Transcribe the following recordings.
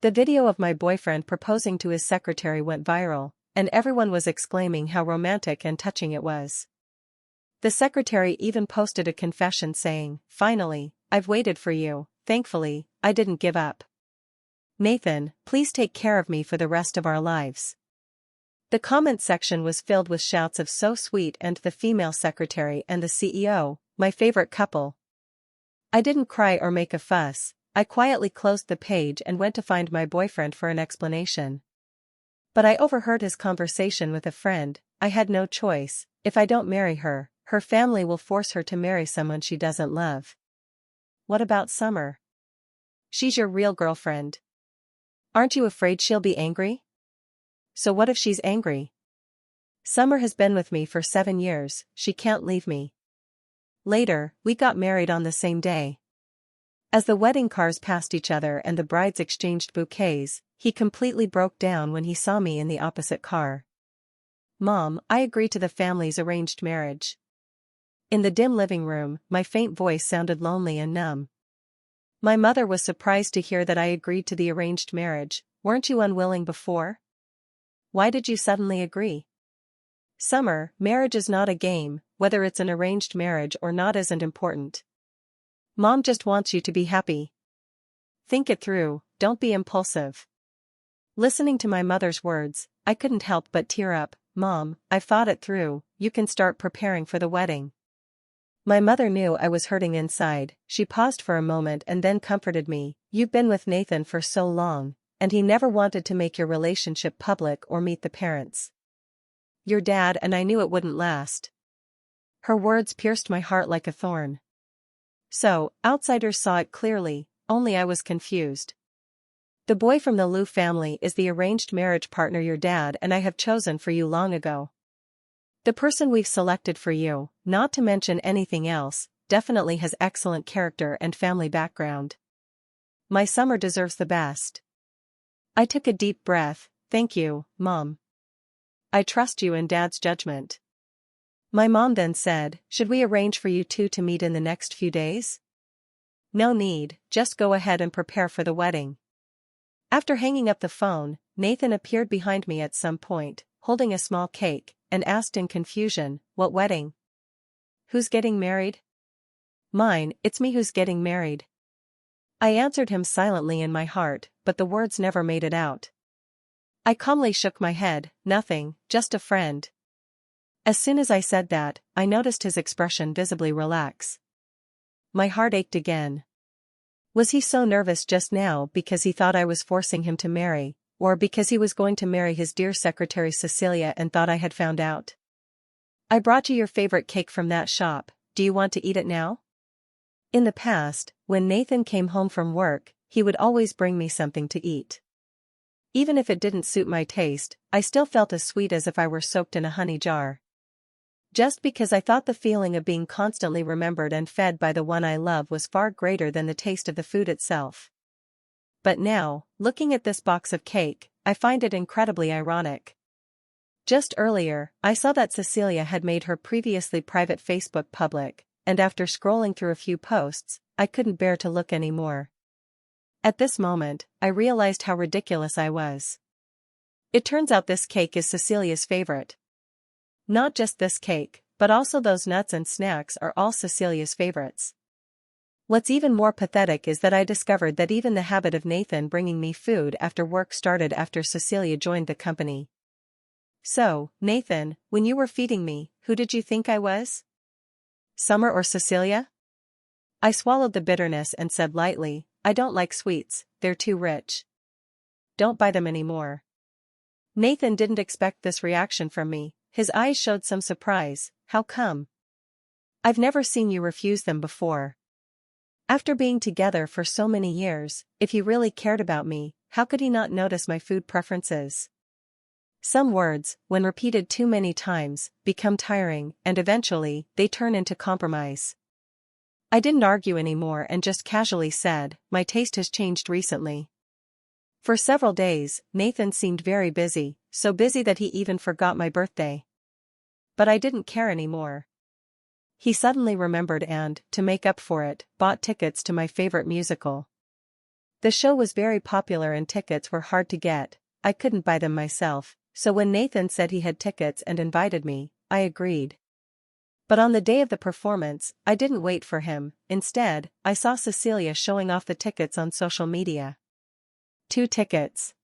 The video of my boyfriend proposing to his secretary went viral, and everyone was exclaiming how romantic and touching it was. The secretary even posted a confession saying, "Finally, I've waited for you, thankfully, I didn't give up. Nathan, please take care of me for the rest of our lives." The comment section was filled with shouts of "so sweet" and "the female secretary and the CEO, my favorite couple." I didn't cry or make a fuss. I quietly closed the page and went to find my boyfriend for an explanation. But I overheard his conversation with a friend. "I had no choice. If I don't marry her, her family will force her to marry someone she doesn't love." What about Summer? She's your real girlfriend. Aren't you afraid she'll be angry? So what if she's angry? Summer has been with me for 7 years, she can't leave me. Later, we got married on the same day. As the wedding cars passed each other and the brides exchanged bouquets, he completely broke down when he saw me in the opposite car. "Mom, I agree to the family's arranged marriage." In the dim living room, my faint voice sounded lonely and numb. My mother was surprised to hear that I agreed to the arranged marriage. "Weren't you unwilling before? Why did you suddenly agree?" "Summer, marriage is not a game, whether it's an arranged marriage or not isn't important. Mom just wants you to be happy. Think it through, don't be impulsive." Listening to my mother's words, I couldn't help but tear up. "Mom, I've thought it through, you can start preparing for the wedding." My mother knew I was hurting inside. She paused for a moment and then comforted me. "You've been with Nathan for so long, and he never wanted to make your relationship public or meet the parents. Your dad and I knew it wouldn't last." Her words pierced my heart like a thorn. So, outsiders saw it clearly, only I was confused. "The boy from the Liu family is the arranged marriage partner your dad and I have chosen for you long ago. The person we've selected for you, not to mention anything else, definitely has excellent character and family background. My Summer deserves the best." I took a deep breath. "Thank you, Mom. I trust you and Dad's judgment." My mom then said, "Should we arrange for you two to meet in the next few days?" "No need, just go ahead and prepare for the wedding." After hanging up the phone, Nathan appeared behind me at some point, holding a small cake, and asked in confusion, "What wedding? Who's getting married?" "Mine, it's me who's getting married." I answered him silently in my heart, but the words never made it out. I calmly shook my head. "Nothing, just a friend." As soon as I said that, I noticed his expression visibly relax. My heart ached again. Was he so nervous just now because he thought I was forcing him to marry, or because he was going to marry his dear secretary Cecilia and thought I had found out? "I brought you your favorite cake from that shop, do you want to eat it now?" In the past, when Nathan came home from work, he would always bring me something to eat. Even if it didn't suit my taste, I still felt as sweet as if I were soaked in a honey jar. Just because I thought the feeling of being constantly remembered and fed by the one I love was far greater than the taste of the food itself. But now, looking at this box of cake, I find it incredibly ironic. Just earlier, I saw that Cecilia had made her previously private Facebook public, and after scrolling through a few posts, I couldn't bear to look anymore. At this moment, I realized how ridiculous I was. It turns out this cake is Cecilia's favorite. Not just this cake, but also those nuts and snacks are all Cecilia's favorites. What's even more pathetic is that I discovered that even the habit of Nathan bringing me food after work started after Cecilia joined the company. "So, Nathan, when you were feeding me, who did you think I was? Summer or Cecilia?" I swallowed the bitterness and said lightly, "I don't like sweets, they're too rich. Don't buy them anymore." Nathan didn't expect this reaction from me. His eyes showed some surprise. "How come? I've never seen you refuse them before." After being together for so many years, if he really cared about me, how could he not notice my food preferences? Some words, when repeated too many times, become tiring, and eventually, they turn into compromise. I didn't argue anymore and just casually said, "My taste has changed recently." For several days, Nathan seemed very busy, so busy that he even forgot my birthday. But I didn't care anymore. He suddenly remembered and, to make up for it, bought tickets to my favorite musical. The show was very popular and tickets were hard to get. I couldn't buy them myself, so when Nathan said he had tickets and invited me, I agreed. But on the day of the performance, I didn't wait for him. Instead, I saw Cecilia showing off the tickets on social media. 2 tickets.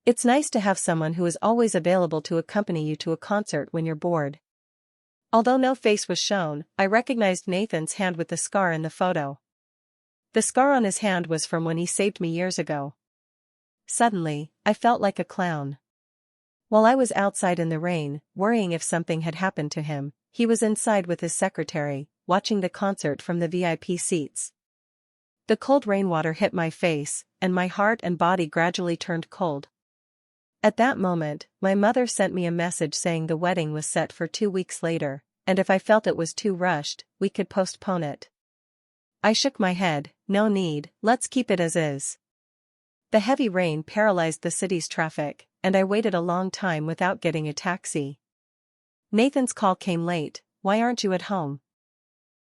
It's nice to have someone who is always available to accompany you to a concert when you're bored. Although no face was shown, I recognized Nathan's hand with the scar in the photo. The scar on his hand was from when he saved me years ago. Suddenly, I felt like a clown. While I was outside in the rain, worrying if something had happened to him, he was inside with his secretary, watching the concert from the VIP seats. The cold rainwater hit my face, and my heart and body gradually turned cold. At that moment, my mother sent me a message saying the wedding was set for 2 weeks later, and if I felt it was too rushed, we could postpone it. I shook my head. No need, let's keep it as is. The heavy rain paralyzed the city's traffic, and I waited a long time without getting a taxi. Nathan's call came late. Why aren't you at home?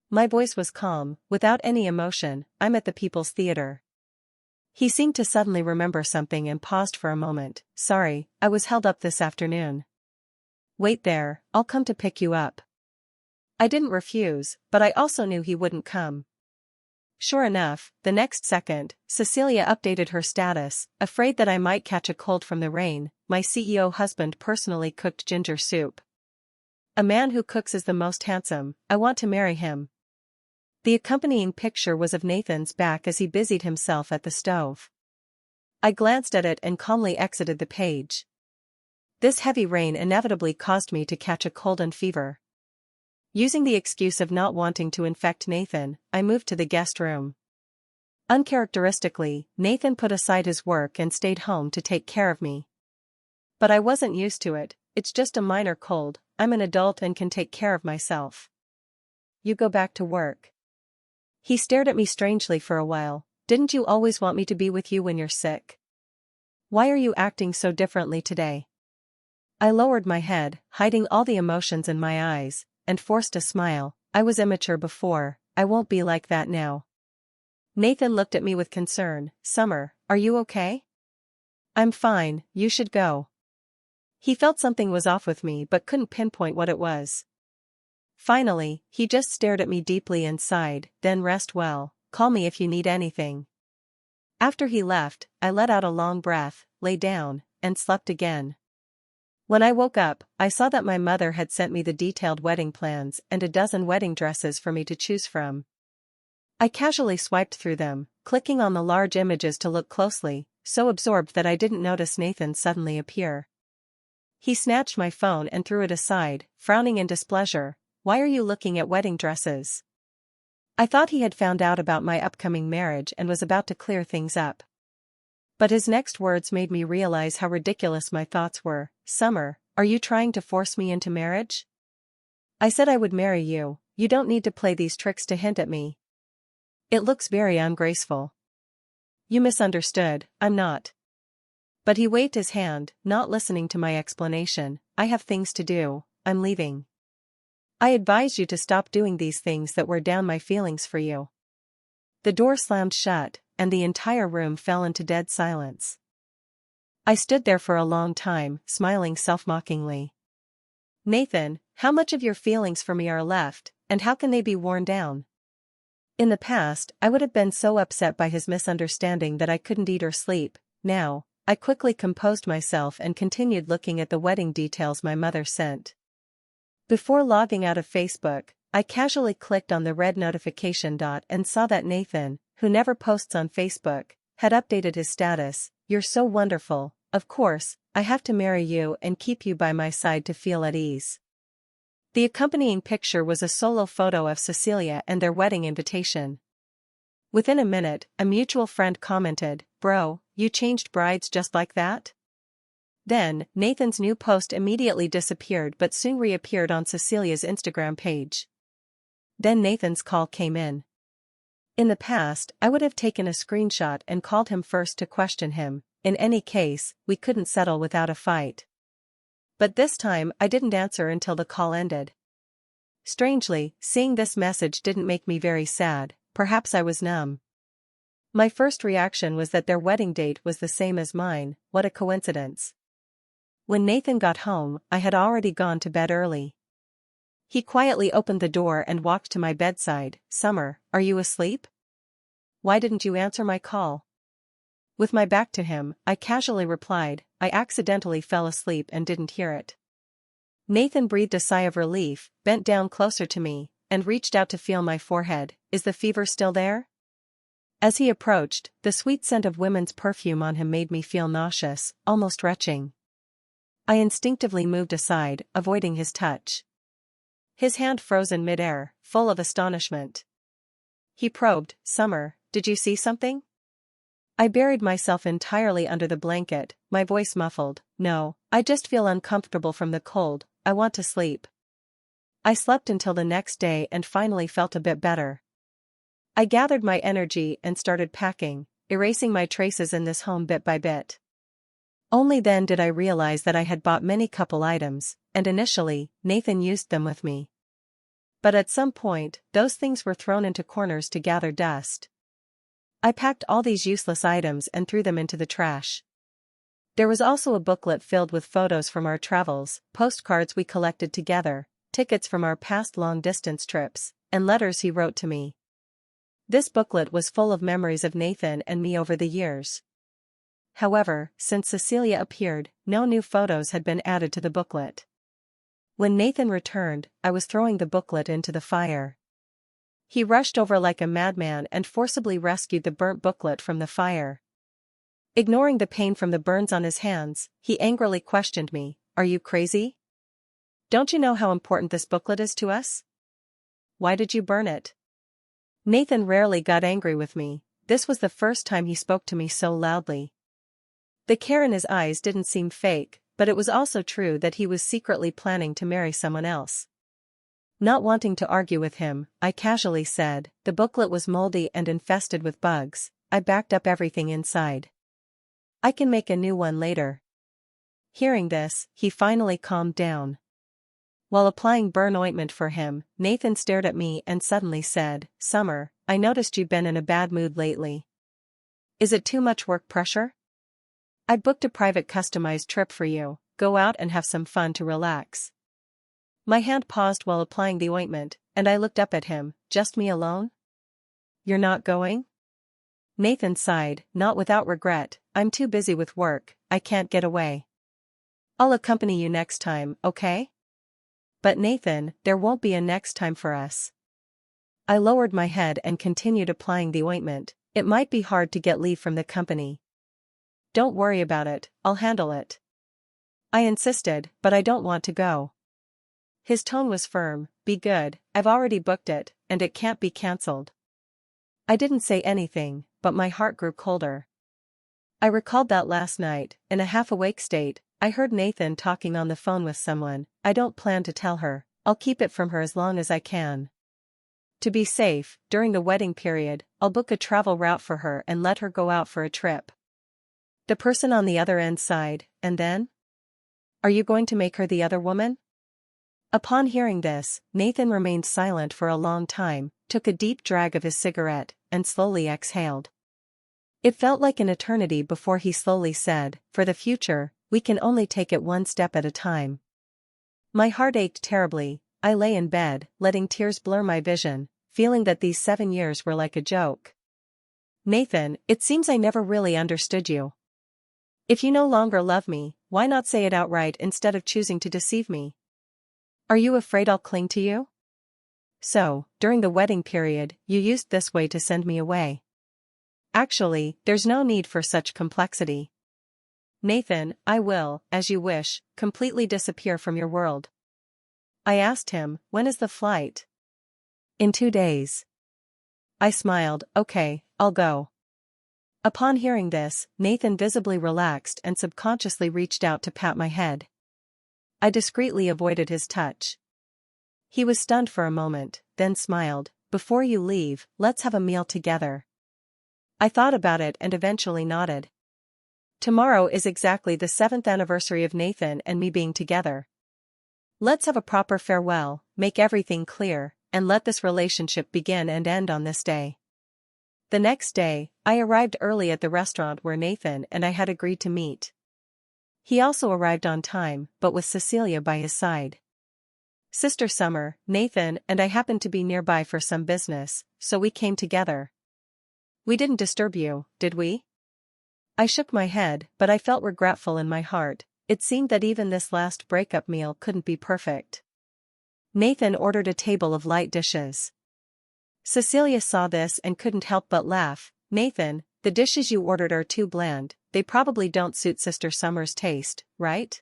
My voice was calm, without any emotion. I'm at the People's Theater. He seemed to suddenly remember something and paused for a moment. Sorry, I was held up this afternoon. Wait there, I'll come to pick you up. I didn't refuse, but I also knew he wouldn't come. Sure enough, the next second, Cecilia updated her status. Afraid that I might catch a cold from the rain, my CEO husband personally cooked ginger soup. A man who cooks is the most handsome. I want to marry him. The accompanying picture was of Nathan's back as he busied himself at the stove. I glanced at it and calmly exited the page. This heavy rain inevitably caused me to catch a cold and fever. Using the excuse of not wanting to infect Nathan, I moved to the guest room. Uncharacteristically, Nathan put aside his work and stayed home to take care of me. But I wasn't used to it. It's just a minor cold. I'm an adult and can take care of myself. You go back to work. He stared at me strangely for a while. Didn't you always want me to be with you when you're sick? Why are you acting so differently today? I lowered my head, hiding all the emotions in my eyes, and forced a smile. I was immature before, I won't be like that now. Nathan looked at me with concern. Summer, are you okay? I'm fine, you should go. He felt something was off with me but couldn't pinpoint what it was. Finally, he just stared at me deeply and sighed. Then rest well, call me if you need anything. After he left, I let out a long breath, lay down, and slept again. When I woke up, I saw that my mother had sent me the detailed wedding plans and a dozen wedding dresses for me to choose from. I casually swiped through them, clicking on the large images to look closely, so absorbed that I didn't notice Nathan suddenly appear. He snatched my phone and threw it aside, frowning in displeasure. Why are you looking at wedding dresses? I thought he had found out about my upcoming marriage and was about to clear things up. But his next words made me realize how ridiculous my thoughts were. Summer, are you trying to force me into marriage? I said I would marry you. You don't need to play these tricks to hint at me. It looks very ungraceful. You misunderstood, I'm not. But he waved his hand, not listening to my explanation. I have things to do, I'm leaving. I advise you to stop doing these things that wear down my feelings for you. The door slammed shut, and the entire room fell into dead silence. I stood there for a long time, smiling self-mockingly. Nathan, how much of your feelings for me are left, and how can they be worn down? In the past, I would have been so upset by his misunderstanding that I couldn't eat or sleep. Now, I quickly composed myself and continued looking at the wedding details my mother sent. Before logging out of Facebook, I casually clicked on the red notification dot and saw that Nathan, who never posts on Facebook, had updated his status. You're so wonderful. Of course, I have to marry you and keep you by my side to feel at ease. The accompanying picture was a solo photo of Cecilia and their wedding invitation. Within a minute, a mutual friend commented, Bro, you changed brides just like that? Then, Nathan's new post immediately disappeared but soon reappeared on Cecilia's Instagram page. Then Nathan's call came in. In the past, I would have taken a screenshot and called him first to question him. In any case, we couldn't settle without a fight. But this time I didn't answer until the call ended. Strangely, seeing this message didn't make me very sad. Perhaps I was numb. My first reaction was that their wedding date was the same as mine. What a coincidence. When Nathan got home, I had already gone to bed early. He quietly opened the door and walked to my bedside. Summer, are you asleep? Why didn't you answer my call? With my back to him, I casually replied, I accidentally fell asleep and didn't hear it. Nathan breathed a sigh of relief, bent down closer to me, and reached out to feel my forehead. Is the fever still there? As he approached, the sweet scent of women's perfume on him made me feel nauseous, almost retching. I instinctively moved aside, avoiding his touch. His hand froze in midair, full of astonishment. He probed, Summer, did you see something? I buried myself entirely under the blanket, my voice muffled. No, I just feel uncomfortable from the cold. I want to sleep. I slept until the next day and finally felt a bit better. I gathered my energy and started packing, erasing my traces in this home bit by bit. Only then did I realize that I had bought many couple items, and initially, Nathan used them with me. But at some point, those things were thrown into corners to gather dust. I packed all these useless items and threw them into the trash. There was also a booklet filled with photos from our travels, postcards we collected together, tickets from our past long-distance trips, and letters he wrote to me. This booklet was full of memories of Nathan and me over the years. However, since Cecilia appeared, no new photos had been added to the booklet. When Nathan returned, I was throwing the booklet into the fire. He rushed over like a madman and forcibly rescued the burnt booklet from the fire. Ignoring the pain from the burns on his hands, he angrily questioned me, Are you crazy? Don't you know how important this booklet is to us? Why did you burn it? Nathan rarely got angry with me. This was the first time he spoke to me so loudly. The care in his eyes didn't seem fake, but it was also true that he was secretly planning to marry someone else. Not wanting to argue with him, I casually said, the booklet was moldy and infested with bugs. I backed up everything inside. I can make a new one later. Hearing this, he finally calmed down. While applying burn ointment for him, Nathan stared at me and suddenly said, Summer, I noticed you've been in a bad mood lately. Is it too much work pressure? I booked a private customized trip for you. Go out and have some fun to relax. My hand paused while applying the ointment, and I looked up at him. Just me alone? You're not going? Nathan sighed, not without regret. I'm too busy with work, I can't get away. I'll accompany you next time, okay? But Nathan, there won't be a next time for us. I lowered my head and continued applying the ointment. It might be hard to get leave from the company. Don't worry about it, I'll handle it. I insisted, but I don't want to go. His tone was firm. Be good, I've already booked it, and it can't be cancelled. I didn't say anything, but my heart grew colder. I recalled that last night, in a half-awake state, I heard Nathan talking on the phone with someone. I don't plan to tell her, I'll keep it from her as long as I can. To be safe, during the wedding period, I'll book a travel route for her and let her go out for a trip. The person on the other end sighed, and then? Are you going to make her the other woman? Upon hearing this, Nathan remained silent for a long time, took a deep drag of his cigarette, and slowly exhaled. It felt like an eternity before he slowly said, For the future, we can only take it one step at a time. My heart ached terribly. I lay in bed, letting tears blur my vision, feeling that these 7 years were like a joke. Nathan, it seems I never really understood you. If you no longer love me, why not say it outright instead of choosing to deceive me? Are you afraid I'll cling to you? So, during the wedding period, you used this way to send me away. Actually, there's no need for such complexity. Nathan, I will, as you wish, completely disappear from your world. I asked him, when is the flight? In 2 days. I smiled, okay, I'll go. Upon hearing this, Nathan visibly relaxed and subconsciously reached out to pat my head. I discreetly avoided his touch. He was stunned for a moment, then smiled, Before you leave, let's have a meal together. I thought about it and eventually nodded. Tomorrow is exactly the 7th anniversary of Nathan and me being together. Let's have a proper farewell, make everything clear, and let this relationship begin and end on this day. The next day, I arrived early at the restaurant where Nathan and I had agreed to meet. He also arrived on time, but with Cecilia by his side. Sister Summer, Nathan and I happened to be nearby for some business, so we came together. We didn't disturb you, did we? I shook my head, but I felt regretful in my heart. It seemed that even this last breakup meal couldn't be perfect. Nathan ordered a table of light dishes. Cecilia saw this and couldn't help but laugh. Nathan, the dishes you ordered are too bland, they probably don't suit Sister Summer's taste, right?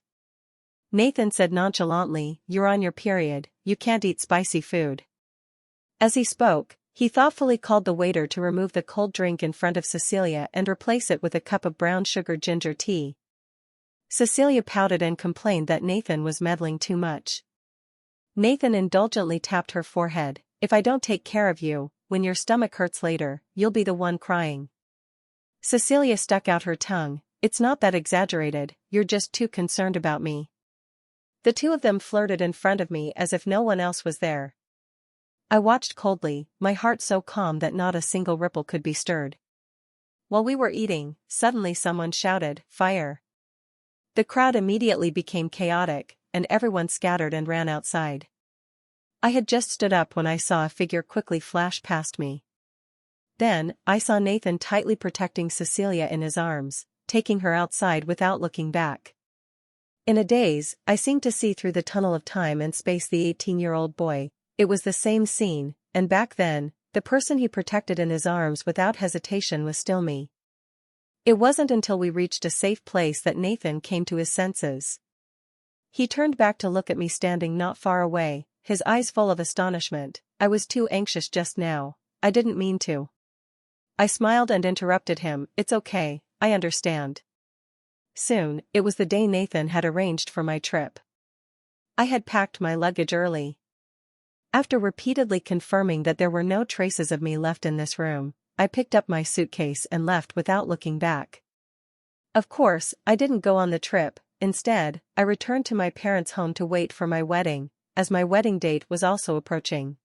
Nathan said nonchalantly, you're on your period, you can't eat spicy food. As he spoke, he thoughtfully called the waiter to remove the cold drink in front of Cecilia and replace it with a cup of brown sugar ginger tea. Cecilia pouted and complained that Nathan was meddling too much. Nathan indulgently tapped her forehead. If I don't take care of you, when your stomach hurts later, you'll be the one crying. Cecilia stuck out her tongue. It's not that exaggerated, you're just too concerned about me. The two of them flirted in front of me as if no one else was there. I watched coldly, my heart so calm that not a single ripple could be stirred. While we were eating, suddenly someone shouted, "Fire!" The crowd immediately became chaotic, and everyone scattered and ran outside. I had just stood up when I saw a figure quickly flash past me. Then, I saw Nathan tightly protecting Cecilia in his arms, taking her outside without looking back. In a daze, I seemed to see through the tunnel of time and space the 18-year-old boy. It was the same scene, and back then, the person he protected in his arms without hesitation was still me. It wasn't until we reached a safe place that Nathan came to his senses. He turned back to look at me standing not far away, his eyes full of astonishment. I was too anxious just now, I didn't mean to. I smiled and interrupted him, it's okay, I understand. Soon, it was the day Nathan had arranged for my trip. I had packed my luggage early. After repeatedly confirming that there were no traces of me left in this room, I picked up my suitcase and left without looking back. Of course, I didn't go on the trip. Instead, I returned to my parents' home to wait for my wedding, as my wedding date was also approaching.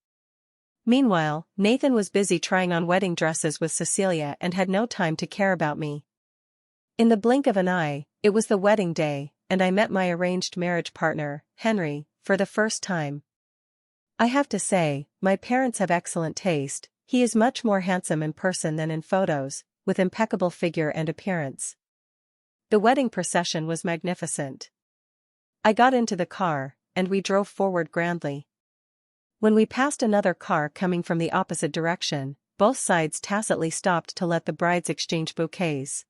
Meanwhile, Nathan was busy trying on wedding dresses with Cecilia and had no time to care about me. In the blink of an eye, it was the wedding day, and I met my arranged marriage partner, Henry, for the first time. I have to say, my parents have excellent taste. He is much more handsome in person than in photos, with impeccable figure and appearance. The wedding procession was magnificent. I got into the car, and we drove forward grandly. When we passed another car coming from the opposite direction, both sides tacitly stopped to let the brides exchange bouquets.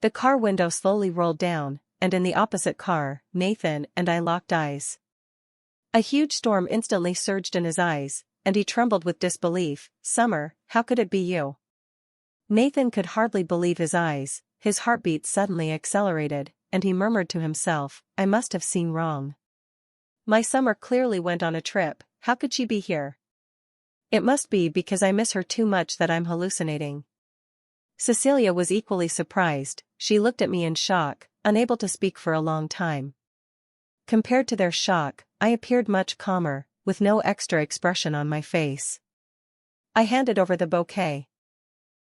The car window slowly rolled down, and in the opposite car, Nathan and I locked eyes. A huge storm instantly surged in his eyes, and he trembled with disbelief. Summer, how could it be you? Nathan could hardly believe his eyes, his heartbeat suddenly accelerated, and he murmured to himself, I must have seen wrong. My Summer clearly went on a trip, how could she be here? It must be because I miss her too much that I'm hallucinating. Cecilia was equally surprised, she looked at me in shock, unable to speak for a long time. Compared to their shock, I appeared much calmer, with no extra expression on my face. I handed over the bouquet.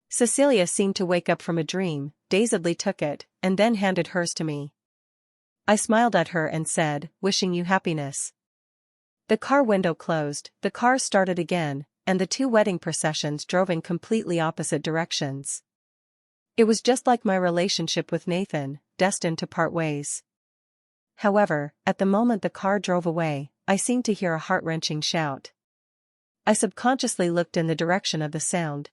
Cecilia seemed to wake up from a dream, dazedly took it, and then handed hers to me. I smiled at her and said, wishing you happiness. The car window closed, the car started again, and the two wedding processions drove in completely opposite directions. It was just like my relationship with Nathan, destined to part ways. However, at the moment the car drove away, I seemed to hear a heart-wrenching shout. I subconsciously looked in the direction of the sound.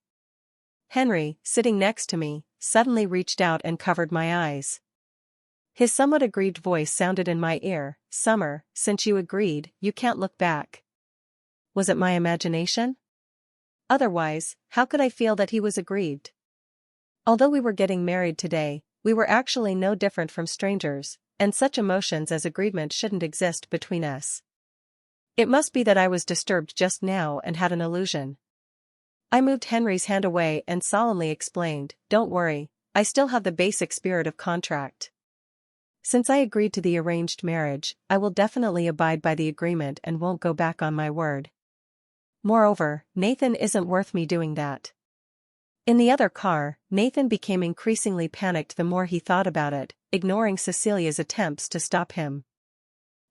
Henry, sitting next to me, suddenly reached out and covered my eyes. His somewhat aggrieved voice sounded in my ear, Summer, since you agreed, you can't look back. Was it my imagination? Otherwise, how could I feel that he was aggrieved? Although we were getting married today, we were actually no different from strangers, and such emotions as aggrievement shouldn't exist between us. It must be that I was disturbed just now and had an illusion. I moved Henry's hand away and solemnly explained, don't worry, I still have the basic spirit of contract. Since I agreed to the arranged marriage, I will definitely abide by the agreement and won't go back on my word. Moreover, Nathan isn't worth me doing that. In the other car, Nathan became increasingly panicked the more he thought about it, ignoring Cecilia's attempts to stop him.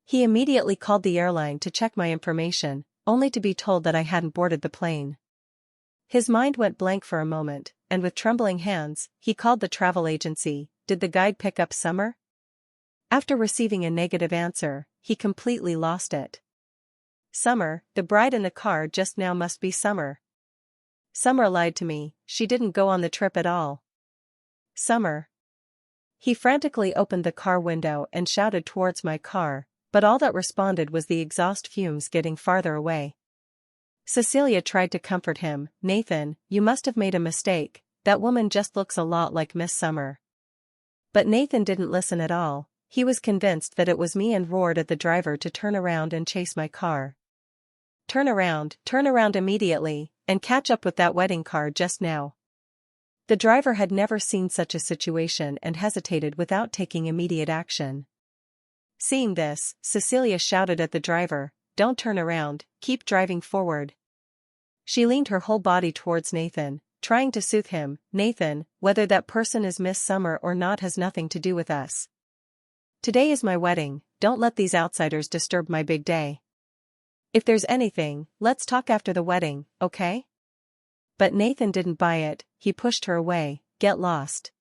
He immediately called the airline to check my information, only to be told that I hadn't boarded the plane. His mind went blank for a moment, and with trembling hands, he called the travel agency. Did the guide pick up Summer? After receiving a negative answer, he completely lost it. Summer, the bride in the car just now must be Summer. Summer lied to me, she didn't go on the trip at all. Summer. He frantically opened the car window and shouted towards my car, but all that responded was the exhaust fumes getting farther away. Cecilia tried to comfort him. Nathan, you must have made a mistake, that woman just looks a lot like Miss Summer. But Nathan didn't listen at all. He was convinced that it was me and roared at the driver to turn around and chase my car. Turn around immediately, and catch up with that wedding car just now. The driver had never seen such a situation and hesitated without taking immediate action. Seeing this, Cecilia shouted at the driver, don't turn around, keep driving forward. She leaned her whole body towards Nathan, trying to soothe him. Nathan, whether that person is Miss Summer or not has nothing to do with us. Today is my wedding, don't let these outsiders disturb my big day. If there's anything, let's talk after the wedding, okay? But Nathan didn't buy it, he pushed her away. Get lost.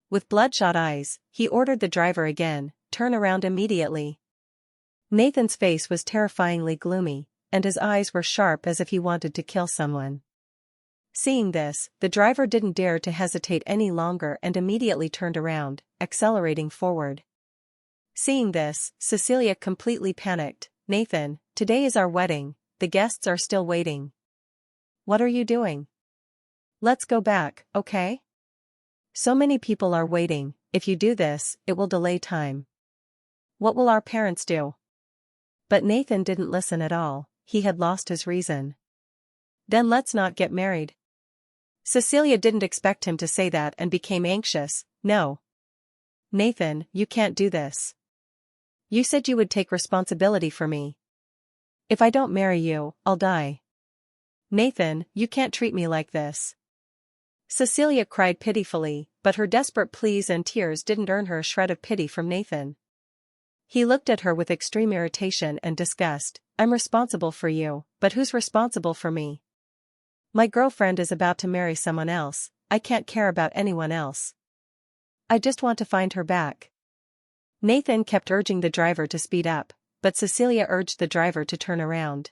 With bloodshot eyes, he ordered the driver again, turn around immediately. Nathan's face was terrifyingly gloomy, and his eyes were sharp as if he wanted to kill someone. Seeing this, the driver didn't dare to hesitate any longer and immediately turned around, accelerating forward. Seeing this, Cecilia completely panicked. Nathan, today is our wedding, the guests are still waiting. What are you doing? Let's go back, okay? So many people are waiting, if you do this, it will delay time. What will our parents do? But Nathan didn't listen at all, he had lost his reason. Then let's not get married. Cecilia didn't expect him to say that and became anxious. No. Nathan, you can't do this. You said you would take responsibility for me. If I don't marry you, I'll die. Nathan, you can't treat me like this. Cecilia cried pitifully, but her desperate pleas and tears didn't earn her a shred of pity from Nathan. He looked at her with extreme irritation and disgust. I'm responsible for you, but who's responsible for me? My girlfriend is about to marry someone else, I can't care about anyone else. I just want to find her back. Nathan kept urging the driver to speed up, but Cecilia urged the driver to turn around.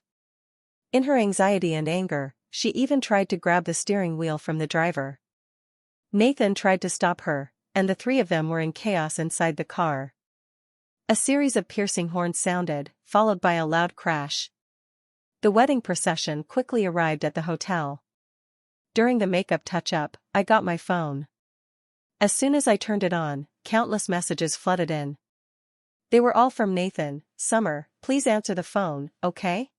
In her anxiety and anger, she even tried to grab the steering wheel from the driver. Nathan tried to stop her, and the three of them were in chaos inside the car. A series of piercing horns sounded, followed by a loud crash. The wedding procession quickly arrived at the hotel. During the makeup touch-up, I got my phone. As soon as I turned it on, countless messages flooded in. They were all from Nathan. Summer, please answer the phone, okay?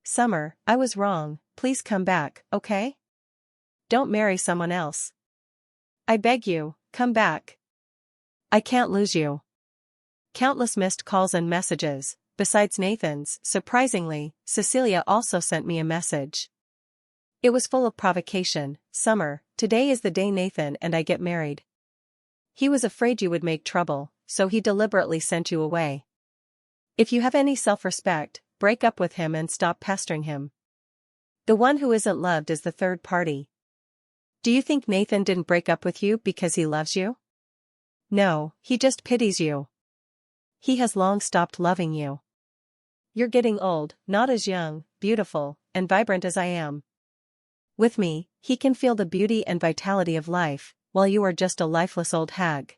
Summer, I was wrong, please come back, okay? Don't marry someone else. I beg you, come back. I can't lose you. Countless missed calls and messages. Besides Nathan's, surprisingly, Cecilia also sent me a message. It was full of provocation. Summer, today is the day Nathan and I get married. He was afraid you would make trouble, so he deliberately sent you away. If you have any self-respect, break up with him and stop pestering him. The one who isn't loved is the third party. Do you think Nathan didn't break up with you because he loves you? No, he just pities you. He has long stopped loving you. You're getting old, not as young, beautiful, and vibrant as I am. With me, he can feel the beauty and vitality of life, while you are just a lifeless old hag.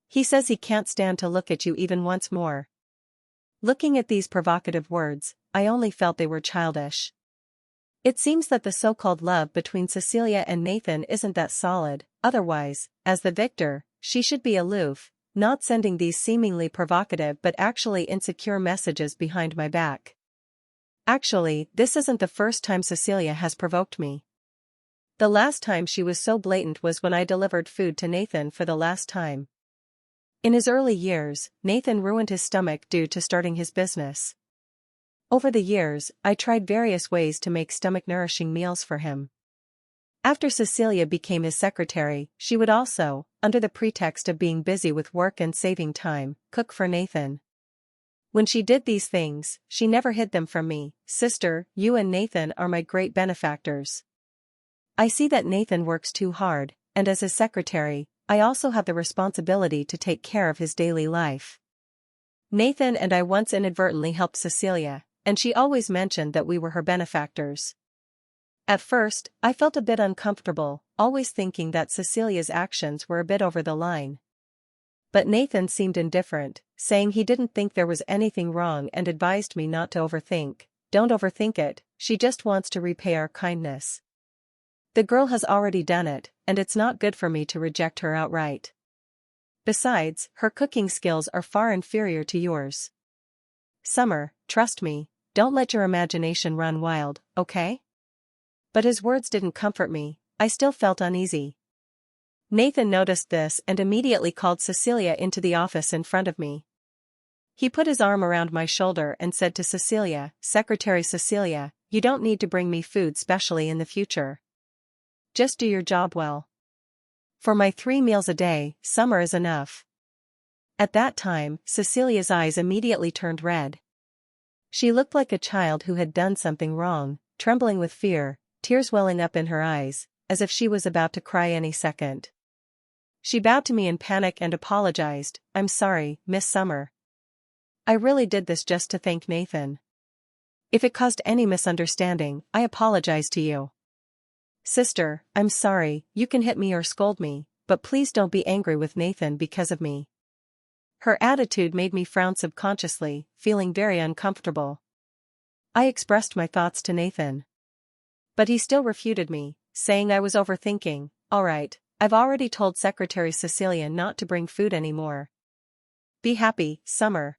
He says he can't stand to look at you even once more. Looking at these provocative words, I only felt they were childish. It seems that the so-called love between Cecilia and Nathan isn't that solid, otherwise, as the victor, she should be aloof, not sending these seemingly provocative but actually insecure messages behind my back. Actually, this isn't the first time Cecilia has provoked me. The last time she was so blatant was when I delivered food to Nathan for the last time. In his early years, Nathan ruined his stomach due to starting his business. Over the years, I tried various ways to make stomach-nourishing meals for him. After Cecilia became his secretary, she would also, under the pretext of being busy with work and saving time, cook for Nathan. When she did these things, she never hid them from me. Sister, you and Nathan are my great benefactors. I see that Nathan works too hard, and as his secretary, I also have the responsibility to take care of his daily life. Nathan and I once inadvertently helped Cecilia, and she always mentioned that we were her benefactors. At first, I felt a bit uncomfortable, always thinking that Cecilia's actions were a bit over the line. But Nathan seemed indifferent, saying he didn't think there was anything wrong and advised me not to overthink. Don't overthink it, she just wants to repay our kindness. The girl has already done it, and it's not good for me to reject her outright. Besides, her cooking skills are far inferior to yours. Summer, trust me, don't let your imagination run wild, okay? But his words didn't comfort me, I still felt uneasy. Nathan noticed this and immediately called Cecilia into the office in front of me. He put his arm around my shoulder and said to Cecilia, Secretary Cecilia, you don't need to bring me food specially in the future. Just do your job well. For my 3 meals a day, Summer is enough. At that time, Cecilia's eyes immediately turned red. She looked like a child who had done something wrong, trembling with fear, tears welling up in her eyes, as if she was about to cry any second. She bowed to me in panic and apologized, I'm sorry, Miss Summer. I really did this just to thank Nathan. If it caused any misunderstanding, I apologize to you. Sister, I'm sorry, you can hit me or scold me, but please don't be angry with Nathan because of me. Her attitude made me frown subconsciously, feeling very uncomfortable. I expressed my thoughts to Nathan. But he still refuted me, saying I was overthinking. All right, I've already told Secretary Cecilia not to bring food anymore. Be happy, Summer.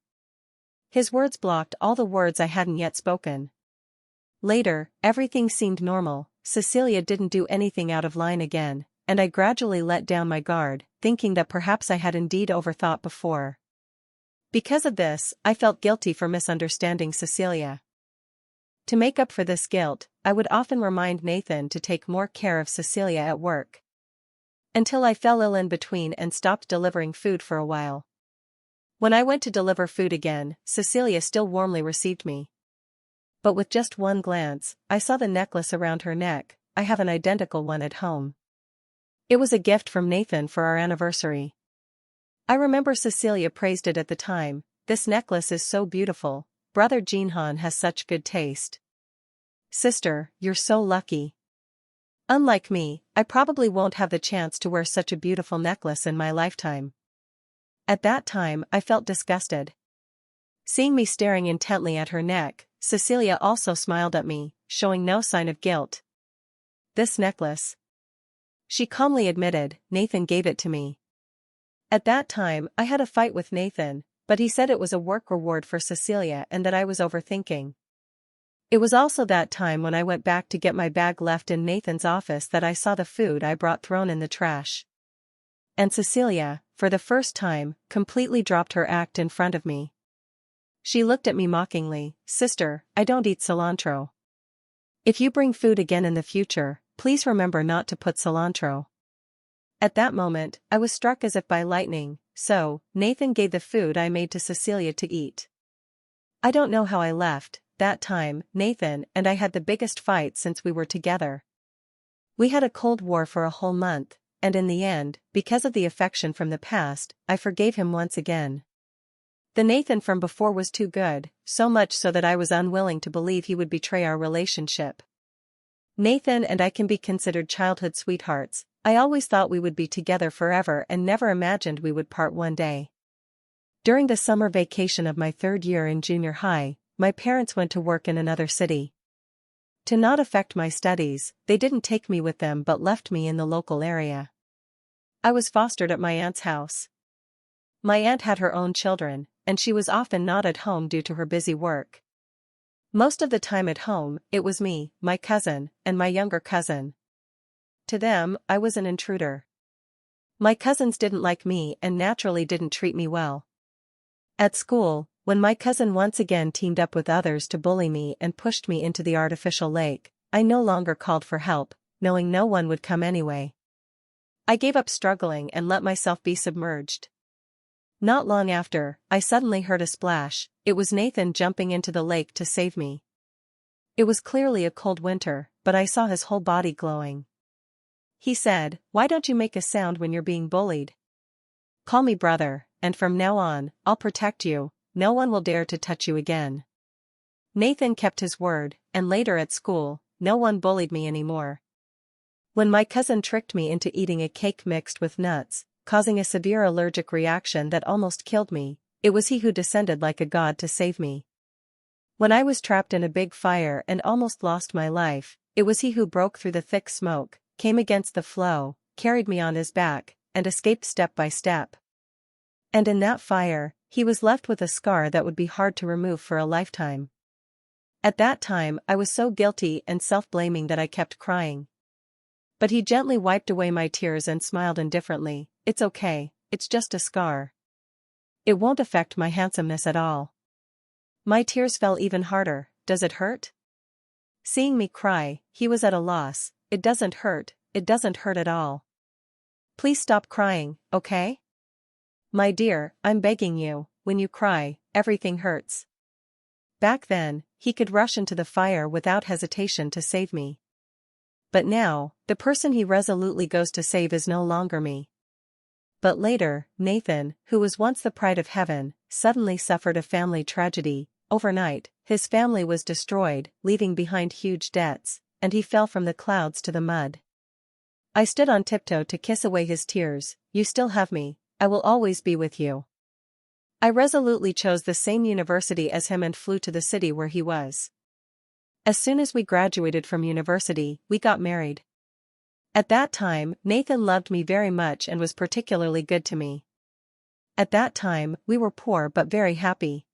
His words blocked all the words I hadn't yet spoken. Later, everything seemed normal, Cecilia didn't do anything out of line again, and I gradually let down my guard, thinking that perhaps I had indeed overthought before. Because of this, I felt guilty for misunderstanding Cecilia. To make up for this guilt, I would often remind Nathan to take more care of Cecilia at work. Until I fell ill in between and stopped delivering food for a while. When I went to deliver food again, Cecilia still warmly received me. But with just one glance, I saw the necklace around her neck. I have an identical one at home. It was a gift from Nathan for our anniversary. I remember Cecilia praised it at the time. This necklace is so beautiful. Brother Jinhan has such good taste. Sister, you're so lucky. Unlike me, I probably won't have the chance to wear such a beautiful necklace in my lifetime. At that time, I felt disgusted. Seeing me staring intently at her neck, Cecilia also smiled at me, showing no sign of guilt. This necklace, she calmly admitted, Nathan gave it to me. At that time, I had a fight with Nathan, but he said it was a work reward for Cecilia and that I was overthinking. It was also that time when I went back to get my bag left in Nathan's office that I saw the food I brought thrown in the trash. And Cecilia, for the first time, completely dropped her act in front of me. She looked at me mockingly, Sister, I don't eat cilantro. If you bring food again in the future, please remember not to put cilantro. At that moment, I was struck as if by lightning, so, Nathan gave the food I made to Cecilia to eat. I don't know how I left. That time, Nathan and I had the biggest fight since we were together. We had a cold war for a whole month, and in the end, because of the affection from the past, I forgave him once again. The Nathan from before was too good, so much so that I was unwilling to believe he would betray our relationship. Nathan and I can be considered childhood sweethearts. I always thought we would be together forever and never imagined we would part one day. During the summer vacation of my 3rd year in junior high, my parents went to work in another city. To not affect my studies, they didn't take me with them but left me in the local area. I was fostered at my aunt's house. My aunt had her own children, and she was often not at home due to her busy work. Most of the time at home, it was me, my cousin, and my younger cousin. To them, I was an intruder. My cousins didn't like me and naturally didn't treat me well. At school, when my cousin once again teamed up with others to bully me and pushed me into the artificial lake, I no longer called for help. knowing no one would come anyway. I gave up struggling and let myself be submerged. Not long after, I suddenly heard a splash. It was Nathan jumping into the lake to save me. It was clearly a cold winter, but I saw his whole body glowing. He said, "Why don't you make a sound when you're being bullied? Call me brother, and from now on, I'll protect you, no one will dare to touch you again." Nathan kept his word, and later at school, no one bullied me anymore. When my cousin tricked me into eating a cake mixed with nuts, causing a severe allergic reaction that almost killed me, it was he who descended like a god to save me. When I was trapped in a big fire and almost lost my life, it was he who broke through the thick smoke, came against the flow, carried me on his back, and escaped step by step. And in that fire, he was left with a scar that would be hard to remove for a lifetime. At that time I was so guilty and self-blaming that I kept crying. But he gently wiped away my tears and smiled indifferently. "It's okay, it's just a scar. It won't affect my handsomeness at all." My tears fell even harder. "Does it hurt?" Seeing me cry, he was at a loss. It doesn't hurt at all. "Please stop crying, okay? My dear, I'm begging you, when you cry, everything hurts." Back then, he could rush into the fire without hesitation to save me. But now, the person he resolutely goes to save is no longer me. But later, Nathan, who was once the pride of heaven, suddenly suffered a family tragedy. Overnight, his family was destroyed, leaving behind huge debts, and he fell from the clouds to the mud. I stood on tiptoe to kiss away his tears. "You still have me, I will always be with you." I resolutely chose the same university as him and flew to the city where he was. As soon as we graduated from university, we got married. At that time, Nathan loved me very much and was particularly good to me. At that time, we were poor but very happy.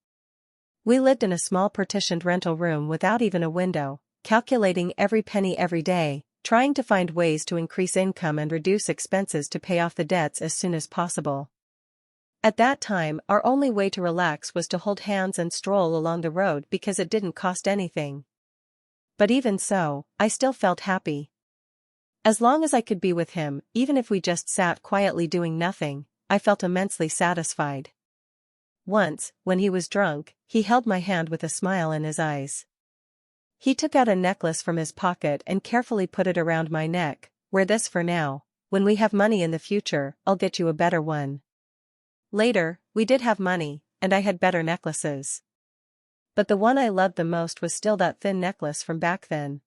We lived in a small partitioned rental room without even a window, calculating every penny every day, trying to find ways to increase income and reduce expenses to pay off the debts as soon as possible. At that time, our only way to relax was to hold hands and stroll along the road because it didn't cost anything. But even so, I still felt happy. As long as I could be with him, even if we just sat quietly doing nothing, I felt immensely satisfied. Once, when he was drunk, he held my hand with a smile in his eyes. He took out a necklace from his pocket and carefully put it around my neck. "Wear this for now. When we have money in the future, I'll get you a better one." Later, we did have money, and I had better necklaces. But the one I loved the most was still that thin necklace from back then.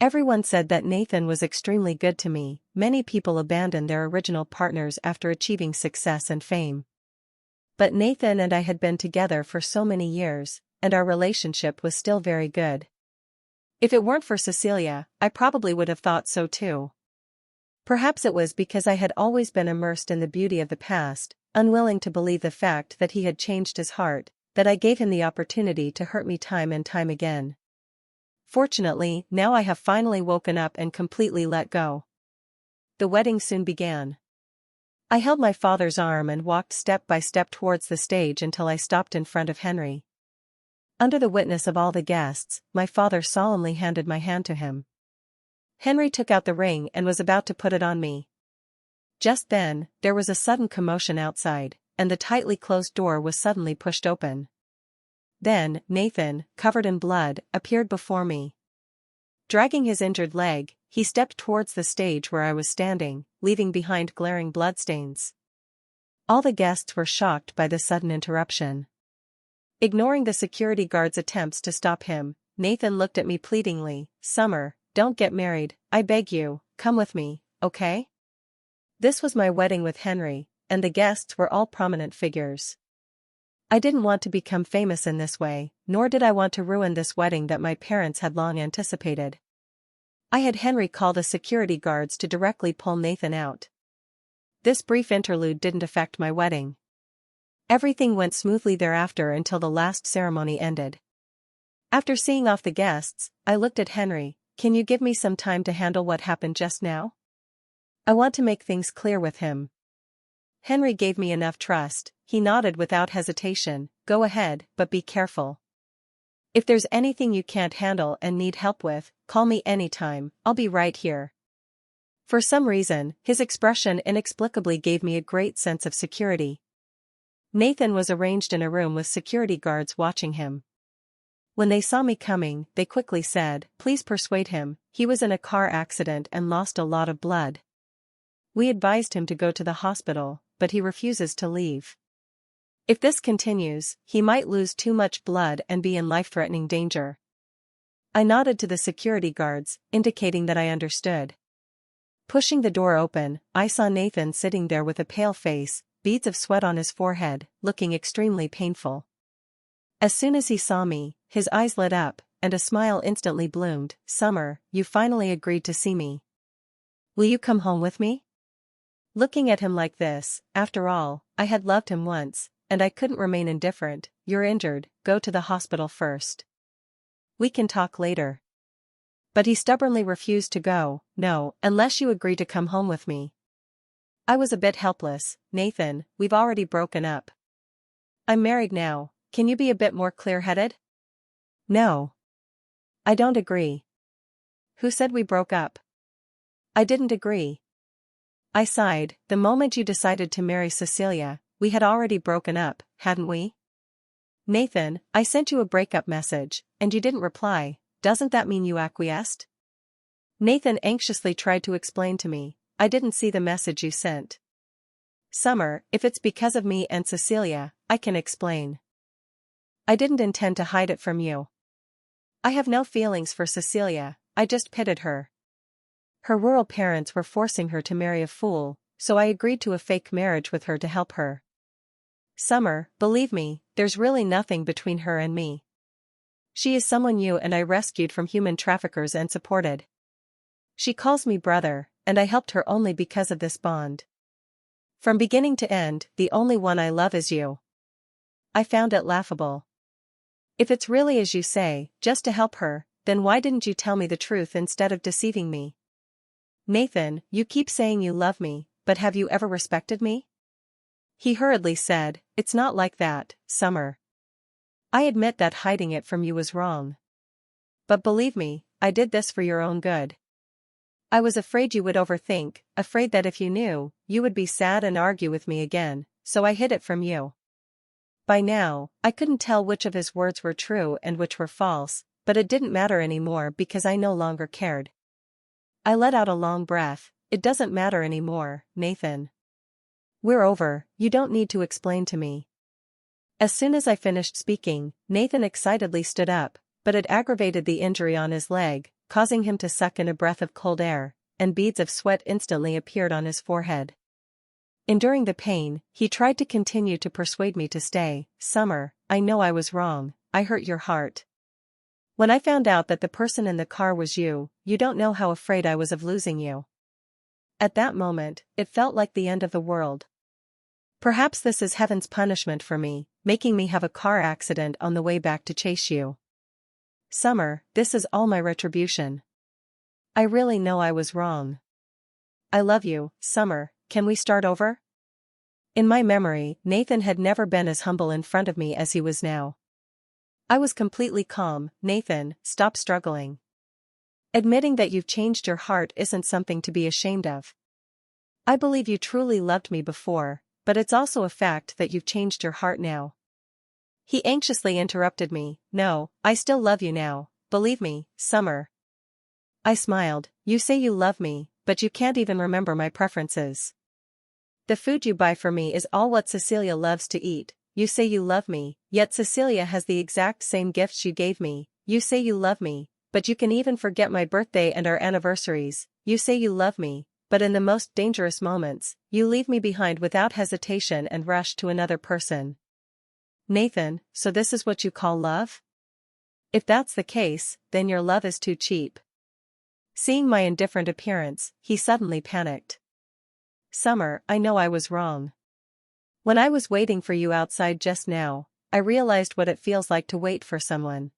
Everyone said that Nathan was extremely good to me. Many people abandon their original partners after achieving success and fame. But Nathan and I had been together for so many years, and our relationship was still very good. If it weren't for Cecilia, I probably would have thought so too. Perhaps it was because I had always been immersed in the beauty of the past, unwilling to believe the fact that he had changed his heart, that I gave him the opportunity to hurt me time and time again. Fortunately, now I have finally woken up and completely let go. The wedding soon began. I held my father's arm and walked step by step towards the stage until I stopped in front of Henry. Under the witness of all the guests, my father solemnly handed my hand to him. Henry took out the ring and was about to put it on me. Just then, there was a sudden commotion outside, and the tightly closed door was suddenly pushed open. Then, Nathan, covered in blood, appeared before me. Dragging his injured leg, he stepped towards the stage where I was standing, leaving behind glaring bloodstains. All the guests were shocked by this sudden interruption. Ignoring the security guard's attempts to stop him, Nathan looked at me pleadingly. "Summer, don't get married, I beg you, come with me, okay?" This was my wedding with Henry, and the guests were all prominent figures. I didn't want to become famous in this way, nor did I want to ruin this wedding that my parents had long anticipated. I had Henry call the security guards to directly pull Nathan out. This brief interlude didn't affect my wedding. Everything went smoothly thereafter until the last ceremony ended. After seeing off the guests, I looked at Henry. "Can you give me some time to handle what happened just now? I want to make things clear with him." Henry gave me enough trust. He nodded without hesitation. "Go ahead, but be careful. If there's anything you can't handle and need help with, call me anytime, I'll be right here. For some reason, his expression inexplicably gave me a great sense of security. Nathan was arranged in a room with security guards watching him. When they saw me coming, they quickly said, "Please persuade him, he was in a car accident and lost a lot of blood. We advised him to go to the hospital, but he refuses to leave. If this continues, he might lose too much blood and be in life-threatening danger." I nodded to the security guards, indicating that I understood. Pushing the door open, I saw Nathan sitting there with a pale face, beads of sweat on his forehead, looking extremely painful. As soon as he saw me, his eyes lit up, and a smile instantly bloomed. "Summer, you finally agreed to see me. Will you come home with me?" Looking at him like this, after all, I had loved him once, and I couldn't remain indifferent. "You're injured, go to the hospital first. We can talk later." But he stubbornly refused to go. "No, unless you agree to come home with me." I was a bit helpless. "Nathan, we've already broken up. I'm married now, can you be a bit more clear-headed?" "No. I don't agree." "Who said we broke up?" "I didn't agree." I sighed. "The moment you decided to marry Cecilia, we had already broken up, hadn't we?" "Nathan, I sent you a breakup message, and you didn't reply. Doesn't that mean you acquiesced?" Nathan anxiously tried to explain to me. "I didn't see the message you sent." "Summer, if it's because of me and Cecilia, I can explain. I didn't intend to hide it from you. I have no feelings for Cecilia, I just pitied her. Her rural parents were forcing her to marry a fool, so I agreed to a fake marriage with her to help her. Summer, believe me, there's really nothing between her and me. She is someone you and I rescued from human traffickers and supported. She calls me brother, and I helped her only because of this bond. From beginning to end, the only one I love is you." I found it laughable. "If it's really as you say, just to help her, then why didn't you tell me the truth instead of deceiving me?" "Nathan, you keep saying you love me, but have you ever respected me?" He hurriedly said, "It's not like that, Summer. I admit that hiding it from you was wrong. But believe me, I did this for your own good. I was afraid you would overthink, afraid that if you knew, you would be sad and argue with me again, so I hid it from you." By now, I couldn't tell which of his words were true and which were false, but it didn't matter anymore because I no longer cared. I let out a long breath. "It doesn't matter anymore, Nathan. We're over, you don't need to explain to me." As soon as I finished speaking, Nathan excitedly stood up, but it aggravated the injury on his leg, causing him to suck in a breath of cold air, and beads of sweat instantly appeared on his forehead. Enduring the pain, he tried to continue to persuade me to stay. "Summer, I know I was wrong, I hurt your heart. When I found out that the person in the car was you, you don't know how afraid I was of losing you. At that moment, it felt like the end of the world. Perhaps this is heaven's punishment for me, making me have a car accident on the way back to chase you. Summer, this is all my retribution. I really know I was wrong. I love you, Summer, can we start over?" In my memory, Nathan had never been as humble in front of me as he was now. I was completely calm. "Nathan, stop struggling. Admitting that you've changed your heart isn't something to be ashamed of. I believe you truly loved me before, but it's also a fact that you've changed your heart now." He anxiously interrupted me. "No, I still love you now, believe me, Summer." I smiled. "You say you love me, but you can't even remember my preferences. The food you buy for me is all what Cecilia loves to eat. You say you love me, yet Cecilia has the exact same gifts you gave me. You say you love me, but you can even forget my birthday and our anniversaries. You say you love me, but in the most dangerous moments, you leave me behind without hesitation and rush to another person. Nathan, so this is what you call love? If that's the case, then your love is too cheap." Seeing my indifferent appearance, he suddenly panicked. "Summer, I know I was wrong. When I was waiting for you outside just now, I realized what it feels like to wait for someone.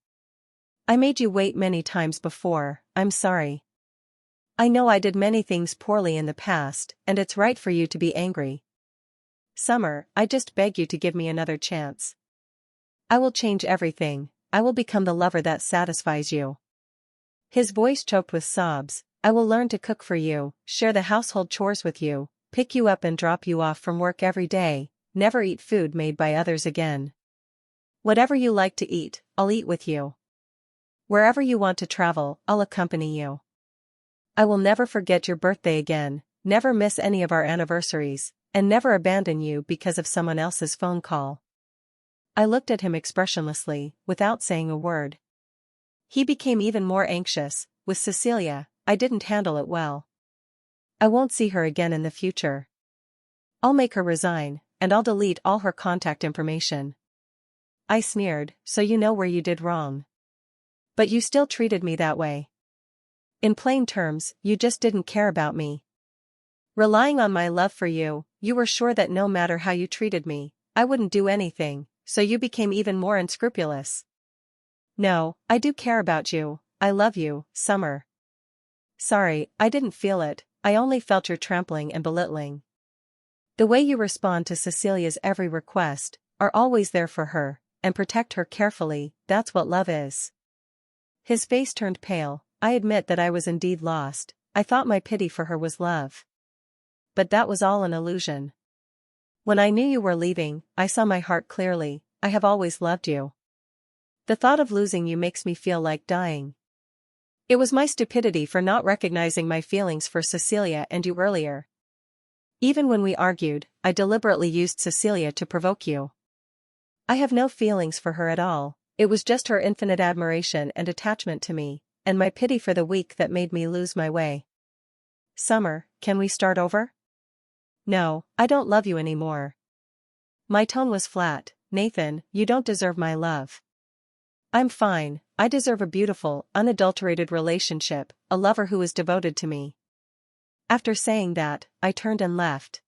I made you wait many times before, I'm sorry. I know I did many things poorly in the past, and it's right for you to be angry. Summer, I just beg you to give me another chance. I will change everything, I will become the lover that satisfies you." His voice choked with sobs. I will learn to cook for you, share the household chores with you, pick you up and drop you off from work every day, never eat food made by others again. Whatever you like to eat, I'll eat with you. Wherever you want to travel, I'll accompany you. I will never forget your birthday again, never miss any of our anniversaries, and never abandon you because of someone else's phone call. I looked at him expressionlessly, without saying a word. He became even more anxious. With Cecilia, I didn't handle it well. I won't see her again in the future. I'll make her resign, and I'll delete all her contact information. I sneered, so you know where you did wrong. But you still treated me that way. In plain terms, you just didn't care about me. Relying on my love for you, you were sure that no matter how you treated me, I wouldn't do anything, so you became even more unscrupulous. No, I do care about you, I love you, Summer. Sorry, I didn't feel it, I only felt your trampling and belittling. The way you respond to Cecilia's every request, are always there for her, and protect her carefully, that's what love is. His face turned pale. I admit that I was indeed lost. I thought my pity for her was love. But that was all an illusion. When I knew you were leaving, I saw my heart clearly. I have always loved you. The thought of losing you makes me feel like dying. It was my stupidity for not recognizing my feelings for Cecilia and you earlier. Even when we argued, I deliberately used Cecilia to provoke you. I have no feelings for her at all, it was just her infinite admiration and attachment to me, and my pity for the weak that made me lose my way. Summer, can we start over? No, I don't love you anymore. My tone was flat. Nathan, you don't deserve my love. I'm fine, I deserve a beautiful, unadulterated relationship, a lover who is devoted to me. After saying that, I turned and left.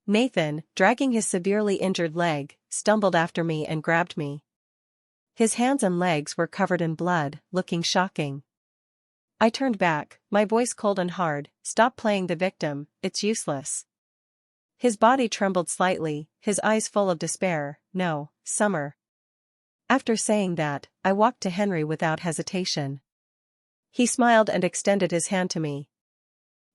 Nathan, dragging his severely injured leg, stumbled after me and grabbed me. His hands and legs were covered in blood, looking shocking. I turned back, my voice cold and hard. Stop playing the victim, it's useless. His body trembled slightly, his eyes full of despair. No, Summer. After saying that, I walked to Henry without hesitation. He smiled and extended his hand to me.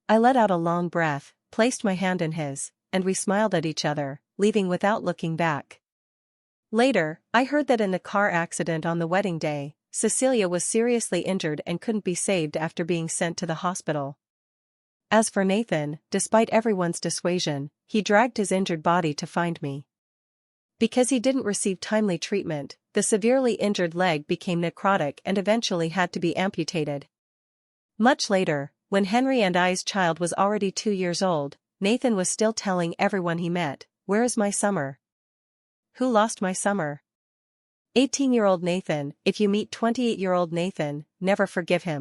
I let out a long breath, placed my hand in his, and we smiled at each other, leaving without looking back. Later, I heard that in the car accident on the wedding day, Cecilia was seriously injured and couldn't be saved after being sent to the hospital. As for Nathan, despite everyone's dissuasion, he dragged his injured body to find me. Because he didn't receive timely treatment, the severely injured leg became necrotic and eventually had to be amputated. Much later, when Henry and I's child was already 2 years old, Nathan was still telling everyone he met, "Where is my Summer? Who lost my Summer?" 18-year-old Nathan, if you meet 28-year-old Nathan, never forgive him.